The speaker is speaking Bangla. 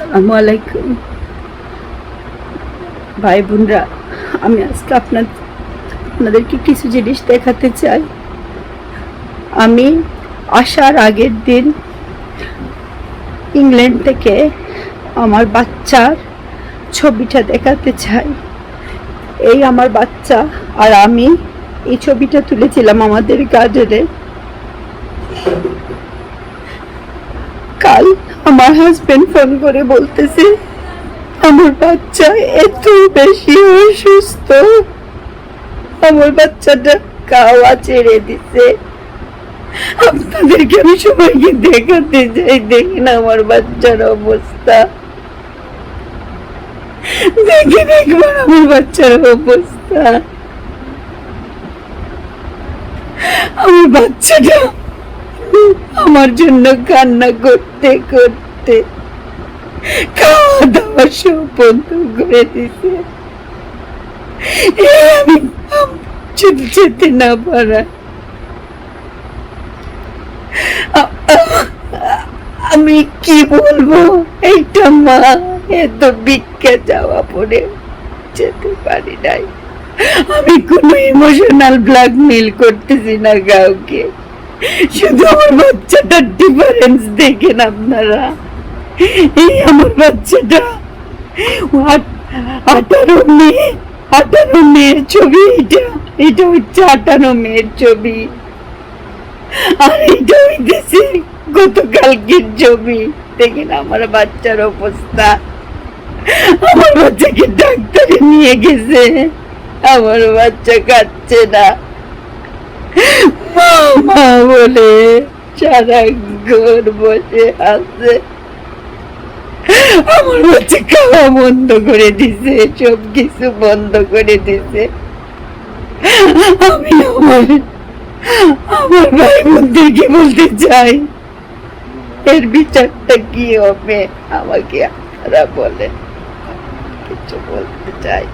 আসসালামু আলাইকুম ভাই বোনরা। আমি আজকে আপনাদেরকে কিছু জিনিস দেখাতে চাই। আমি আসার আগের দিন ইংল্যান্ড থেকে আমার বাচ্চার ছবিটা দেখাতে চাই। এই আমার বাচ্চা আর আমি এই ছবিটা তুলেছিলাম আমাদের গার্ডেনে। কাল আমার হাজবেন্ড ফোন করে বলতেছে আমার বাচ্চা এত বেশি অসুস্থ, আমার বাচ্চাটা কাওয়া ছেড়ে দিছে। আপনাদেরকে আমি সবাইকে দেখাতে চাই, দেখেন আমার বাচ্চার অবস্থা, দেখেন একবার আমার বাচ্চার অবস্থা। আমার বাচ্চাটা আমার জন্য কান্না করতে করতে খাওয়া দাওয়া সব বন্ধ করে দিছে। আমি যদি যেতে না পারা, আমি কি বলবো? এইটা মা এত ভিক্ষা যাওয়া পরে যেতে পারি নাই। আমি কোনো ইমোশনাল ব্ল্যাকমেইল করতেছি না কাউকে, শুধু আমার বাচ্চাটার ডিফারেন্স দেখেন আপনারা। এই আমার বাচ্চাটা 18 মেয়ের ছবি, এটা হচ্ছে 18 মেয়ের ছবি, আর এটা হইতেছে গতকালকের ছবি। দেখেন আমার বাচ্চার অবস্থা। আমার বাচ্চাকে ডাক্তারে নিয়ে গেছে, আমার বাচ্চা খাচ্ছে না, মা মা বলে সারা ঘর বসে আছে। আমার বাচ্চা খাওয়া বন্ধ করে দিছে, সব কিছু বন্ধ করে দিছে। আমি আমার ভাই বোনদেরকে বলতে চাই, এর বিচারটা কি হবে আমাকে আপনারা বলেন, কিছু বলতে চাই।